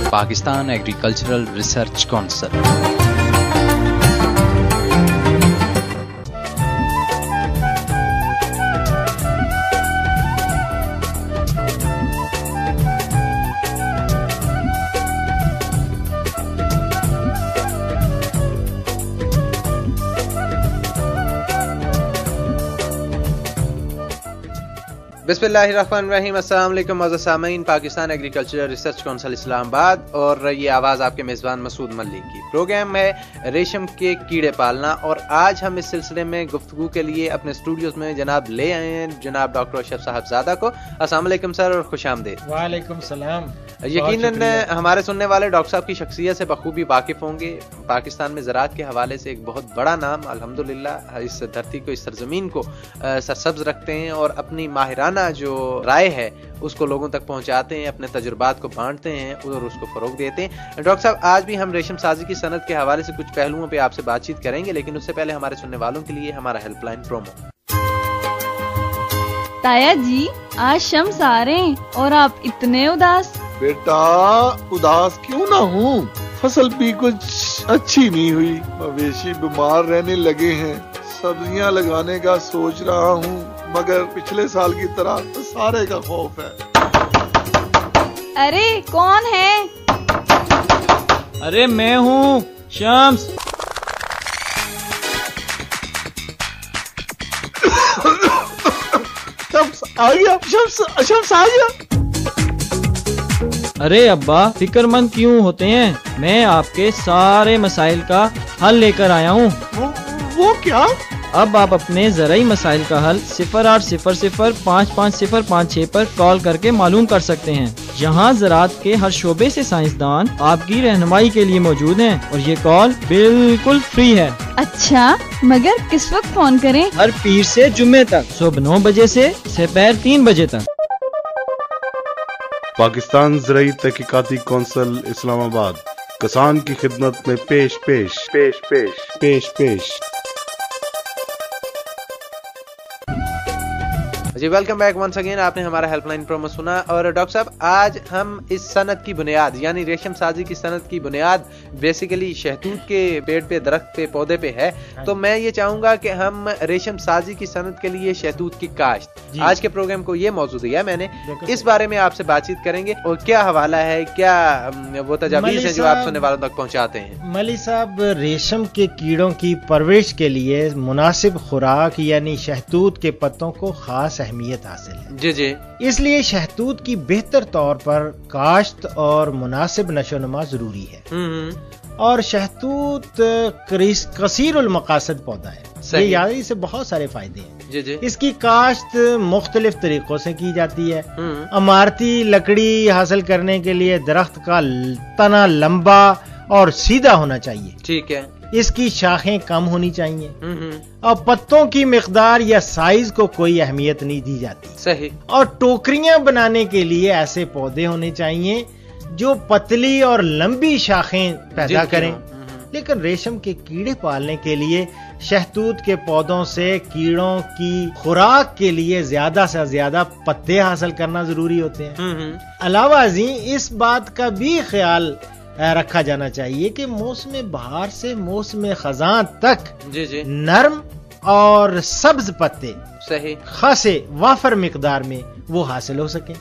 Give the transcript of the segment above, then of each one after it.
Pakistan agricultural research council. बिस्मिल्लाहिर्रहमानिर्रहीम। अस्सलाम वालेकुम मौजूद सामीन, Pakistan agricultural research council Islamabad और ये आवाज़ आपके मेज़बान मसूद मल्लिक की। प्रोग्राम है रेशम के कीड़े पालना और आज हम इस सिलसिले में गुफ्तगू के लिए अपने स्टूडियोज में जनाब ले आए हैं जनाब डॉक्टर अशरफ साहबजादा को। अस्सलाम वालेकुम सर और खुशामदीद। वालेकुम सलाम। यकीनन हमारे सुनने वाले डॉक्टर साहब की शख्सियत से बखूबी वाकिफ़ होंगे। पाकिस्तान में ज़राअत के हवाले से एक बहुत बड़ा नाम अल्हम्दुलिल्लाह इस धरती को, इस सरजमीन को सरसब्ज रखते हैं और अपनी माहिराना जो राय है उसको लोगों तक पहुंचाते हैं, अपने तजुर्बात को बांटते हैं और उसको फरोग देते हैं। डॉक्टर साहब, आज भी हम रेशम साजी की सनत के हवाले से कुछ पहलुओं पे आपसे बातचीत करेंगे, लेकिन उससे पहले हमारे सुनने वालों के लिए हमारा हेल्पलाइन प्रोमो। ताया जी, आज शम्स आ रहे हैं और आप इतने उदास। बेटा उदास क्यों ना हूँ, फसल भी कुछ अच्छी नहीं हुई, मवेशी बीमार रहने लगे हैं, सब्जियां लगाने का सोच रहा हूँ मगर पिछले साल की तरह सारे का खौफ है। अरे कौन है? अरे मैं हूँ शम्स। शम्स आ गया, शम्स आ गया। अरे अब्बा फिक्रमंद क्यों होते हैं, मैं आपके सारे मसाइल का हल लेकर आया हूँ। वो क्या? अब आप अपने ज़राई मसाइल का हल 0800555056 पर कॉल करके मालूम कर सकते हैं। यहाँ ज़राअत के हर शोबे से साइंसदान आपकी रहनुमाई के लिए मौजूद हैं और ये कॉल बिल्कुल फ्री है। अच्छा, मगर किस वक्त फोन करें? हर पीर से जुम्मे तक सुबह 9 बजे से दोपहर 3 बजे तक। पाकिस्तान ज़राई तहकीकाती कौंसिल इस्लामाबाद किसान की खिदमत में पेश। जी वेलकम बैक वंस अगेन। आपने हमारा हेल्पलाइन प्रोमो सुना और डॉक्टर साहब, आज हम इस सनत की बुनियाद यानी रेशम साजी की सनत की बुनियाद बेसिकली शहतूत के पेड़ पे, दरख्त पे, पौधे पे है। तो मैं ये चाहूंगा कि हम रेशम साजी की सनत के लिए शहतूत की काश्त, आज के प्रोग्राम को ये मौजूद दिया मैंने, इस बारे में आपसे बातचीत करेंगे और क्या हवाला है, क्या वो तजावीज़ है जो आप सुनने वालों तक पहुँचाते हैं। मली साहब, रेशम के कीड़ों की परवरिश के लिए मुनासिब खुराक यानी शहतूत के पत्तों को खास अहमियत हासिल है। जी जी। इसलिए शहतूत की बेहतर तौर पर काश्त और मुनासिब नशोनुमा जरूरी है। और शहतूत कसीरुल मकासद पौधा है, ये याद, इससे बहुत सारे फायदे हैं। जी जी। इसकी काश्त मुख्तलिफ तरीकों से की जाती है। इमारती लकड़ी हासिल करने के लिए दरख्त का तना लंबा और सीधा होना चाहिए। ठीक है। इसकी शाखें कम होनी चाहिए और पत्तों की मिकदार या साइज को कोई अहमियत नहीं दी जाती। सही। और टोकरियां बनाने के लिए ऐसे पौधे होने चाहिए जो पतली और लंबी शाखें पैदा करें। लेकिन रेशम के कीड़े पालने के लिए शहतूत के पौधों से कीड़ों की खुराक के लिए ज्यादा से ज्यादा पत्ते हासिल करना जरूरी होते हैं। अलावा इस बात का भी ख्याल रखा जाना चाहिए कि मौसम बहार से मौसम खजां तक जी नरम और सब्ज पत्ते सही खासे वाफर मिकदार में वो हासिल हो सके,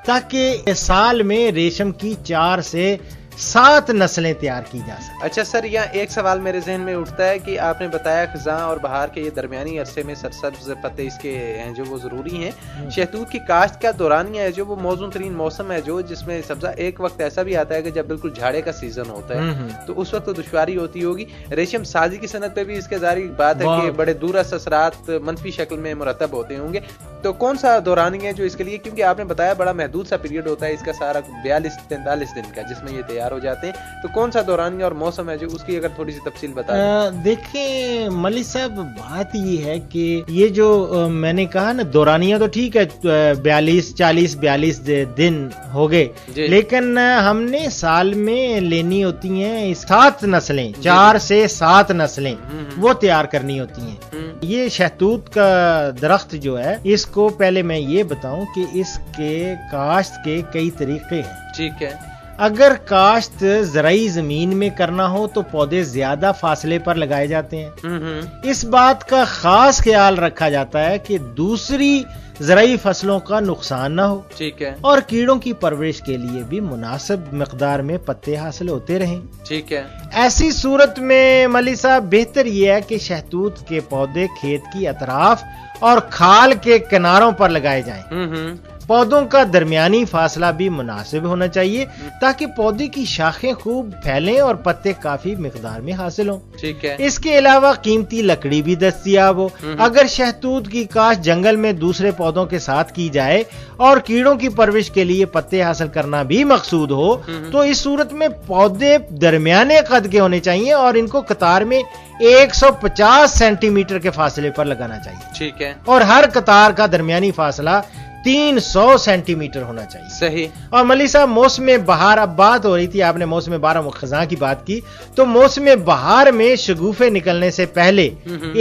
ताकि साल में रेशम की 4 से 7 नस्लें तैयार की जा सके। अच्छा सर, यहाँ एक सवाल मेरे जहन में उठता है कि आपने बताया खज़ां और बहार के ये दरमियानी अरसे में सरसब्ज पत्ते इसके हैं जो वो जरूरी हैं। शहतूत की काश्त का दौरानिया है जो वो मौजूद तरीन मौसम है जो जिसमें सब्जा, एक वक्त ऐसा भी आता है कि जब बिल्कुल झाड़े का सीजन होता है तो उस वक्त तो दुश्वारी होती होगी। रेशम साजी की सनत पे भी इसके जारी बात है कि बड़े दूरस असरात मंफी शक्ल में मुरतब होते होंगे। तो कौन सा दौरानिया है जो इसके लिए, क्योंकि आपने बताया बड़ा महदूद सा पीरियड होता है इसका सारा 42-43 दिन का जिसमें ये तैयार हो जाते हैं, तो कौन सा दौरानिया और मौसम है जो उसकी अगर थोड़ी सी तफसील बता दें। देखिए मलिक साहब, बात ये है कि ये जो मैंने कहा ना दौरानिया तो ठीक है 42 दिन हो गए, लेकिन हमने साल में लेनी होती हैं 7 नस्लें, 4 से 7 नस्लें वो तैयार करनी होती हैं। ये शहतूत का दरख्त जो है इसको पहले मैं ये बताऊं कि इसके काश्त के कई तरीके हैं। ठीक है। اگر کاشت زرعی زمین میں کرنا ہو تو پودے زیادہ فاصلے پر لگائے جاتے ہیں۔ اس بات کا خاص خیال رکھا جاتا ہے کہ دوسری زرعی فصلوں کا نقصان نہ ہو، ٹھیک ہے، اور کیڑوں کی پرورش کے لیے بھی مناسب مقدار میں پتے حاصل ہوتے رہیں۔ ٹھیک ہے، ایسی صورت میں ملی صاحب بہتر یہ ہے کہ شہتوت کے پودے کھیت کی اطراف اور کھال کے کناروں پر لگائے جائیں۔ پودوں کا درمیانی فاصلہ بھی مناسب ہونا چاہیے تاکہ پودے کی شاخیں خوب پھیلیں اور پتے کافی مقدار میں حاصل ہوں۔ ٹھیک ہے، اس کے علاوہ قیمتی لکڑی بھی دستیاب ہو۔ اگر شہتوت کی کاشت جنگل میں دوسرے پودوں کے ساتھ کی جائے اور کیڑوں کی پرورش کے لیے پتے حاصل کرنا بھی مقصود ہو تو اس صورت میں پودے درمیانے قد کے ہونے چاہیے اور ان کو قطار میں 150 سینٹی میٹر کے فاصلے پر لگانا چاہیے، ٹھیک ہے، اور ہر قطار کا درمیانی فاصلہ 300 سینٹی میٹر ہونا چاہیے۔ صحیح۔ اور ملی صاحب موسم بہار، اب بات ہو رہی تھی، آپ نے موسم بہار خزاں کی بات کی، تو موسم بہار میں شگوفے نکلنے سے پہلے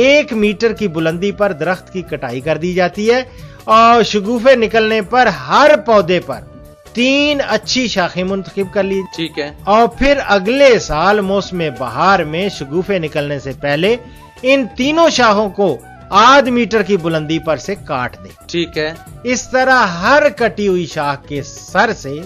1 میٹر کی بلندی پر درخت کی کٹائی کر دی جاتی ہے، اور شگوفے نکلنے پر ہر پودے پر 3 اچھی شاخیں منتخب کر لی، ٹھیک ہے، اور پھر اگلے سال موسم بہار میں شگوفے نکلنے سے پہلے ان تینوں شاخوں کو 1/2 میٹر کی بلندی پر سے کاٹ دیں۔ ٹھیک ہے، اس طرح ہر کٹی ہوئی شاخ کے سر سے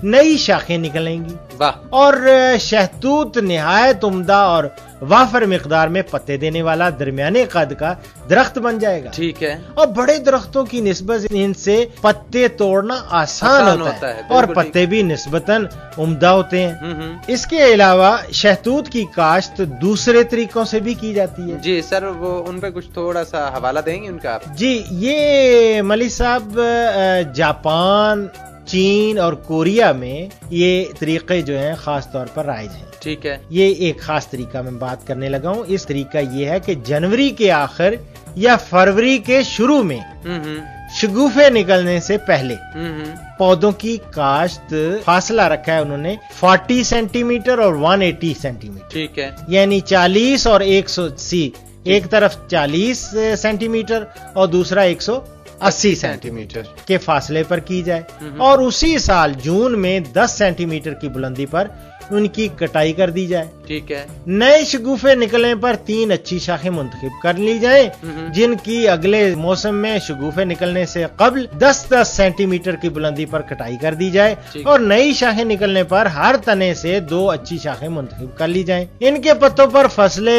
نئی شاخیں نکلیں گی، واہ، اور شہتوت نہایت عمدہ اور وافر مقدار میں پتے دینے والا درمیانے قد کا درخت بن جائے گا۔ ٹھیک ہے، اور بڑے درختوں کی نسبت ان سے پتے توڑنا آسان ہوتا ہے، اور بالکل پتے بھی نسبتاً عمدہ ہوتے ہیں۔ اس کے علاوہ شہتوت کی کاشت دوسرے طریقوں سے بھی کی جاتی ہے۔ جی سر، وہ ان پہ کچھ تھوڑا سا حوالہ دیں گے ان کا آپ؟ جی، یہ ملی صاحب جاپان، چین اور کوریا میں یہ طریقے جو ہیں خاص طور پر رائج ہیں۔ ٹھیک ہے، یہ ایک خاص طریقہ میں بات کرنے لگا ہوں۔ اس طریقہ یہ ہے کہ جنوری کے آخر یا فروری کے شروع میں شگوفے نکلنے سے پہلے پودوں کی کاشت، فاصلہ رکھا ہے انہوں نے 40 سینٹی میٹر اور 180 سینٹی میٹر، ٹھیک ہے، یعنی 40 اور 180، ایک طرف 40 سینٹی میٹر اور دوسرا 180 سینٹی میٹر کے فاصلے پر کی جائے، اور اسی سال جون میں 10 سینٹی میٹر کی بلندی پر ان کی کٹائی کر دی جائے۔ ٹھیک ہے، نئے شگوفے نکلنے پر 3 اچھی شاخیں منتخب کر لی جائیں جن کی اگلے موسم میں شگوفے نکلنے سے قبل 10-10 سینٹی میٹر کی بلندی پر کٹائی کر دی جائے، اور نئی شاخیں نکلنے پر ہر تنے سے 2 اچھی شاخیں منتخب کر لی جائیں۔ ان کے پتوں پر فصل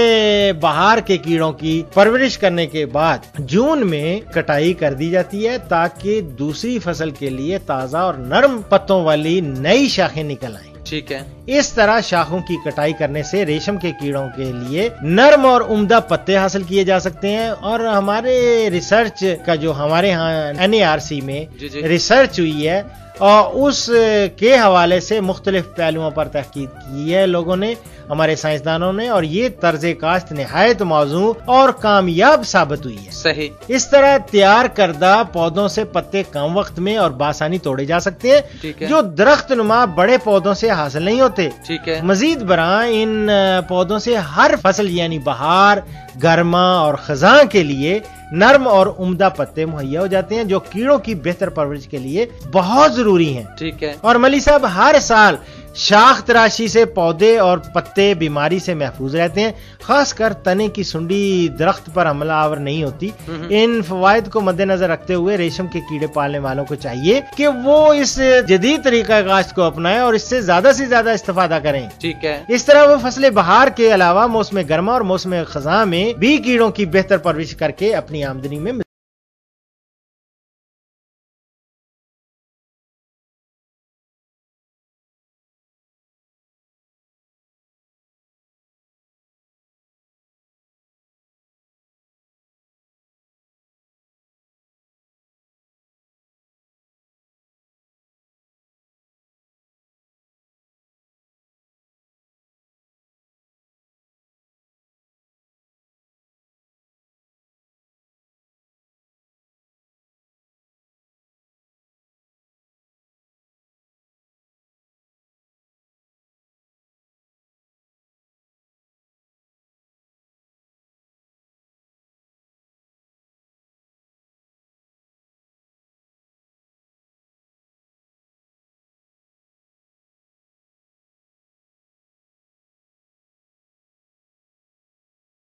بہار کے کیڑوں کی پرورش کرنے کے بعد جون میں کٹائی کر دی جاتی ہے تاکہ دوسری فصل کے لیے تازہ اور نرم پتوں والی نئی شاخیں نکل آئیں۔ ٹھیک ہے، اس طرح شاخوں کی کٹائی کرنے سے ریشم کے کیڑوں کے لیے نرم اور عمدہ پتے حاصل کیے جا سکتے ہیں، اور ہمارے ریسرچ کا جو ہمارے ہاں NARC میں ریسرچ ہوئی ہے اور اس کے حوالے سے مختلف پہلوؤں پر تحقیق کی ہے لوگوں نے، ہمارے سائنسدانوں نے، اور یہ طرز کاشت نہایت موزوں اور کامیاب ثابت ہوئی ہے۔ صحیح۔ اس طرح تیار کردہ پودوں سے پتے کم وقت میں اور بآسانی توڑے جا سکتے ہیں جو درخت نما بڑے پودوں سے حاصل نہیں ہوتے۔ ٹھیک ہے، مزید برآں ان پودوں سے ہر فصل یعنی بہار، گرما اور خزاں کے لیے نرم اور عمدہ پتے مہیا ہو جاتے ہیں جو کیڑوں کی بہتر پرورش کے لیے بہت ضروری ہیں۔ ٹھیک ہے، اور ملی صاحب ہر سال شاخ تراشی سے پودے اور پتے بیماری سے محفوظ رہتے ہیں، خاص کر تنے کی سنڈی درخت پر حملہ آور نہیں ہوتی۔ ان فوائد کو مد نظر رکھتے ہوئے ریشم کے کیڑے پالنے والوں کو چاہیے کہ وہ اس جدید طریقہ کاشت کو اپنائیں اور اس سے زیادہ استفادہ کریں۔ ٹھیک ہے، اس طرح وہ فصل بہار کے علاوہ موسم گرما اور موسم خزاں میں بھی کیڑوں کی بہتر پرورش کر کے اپنی آمدنی میں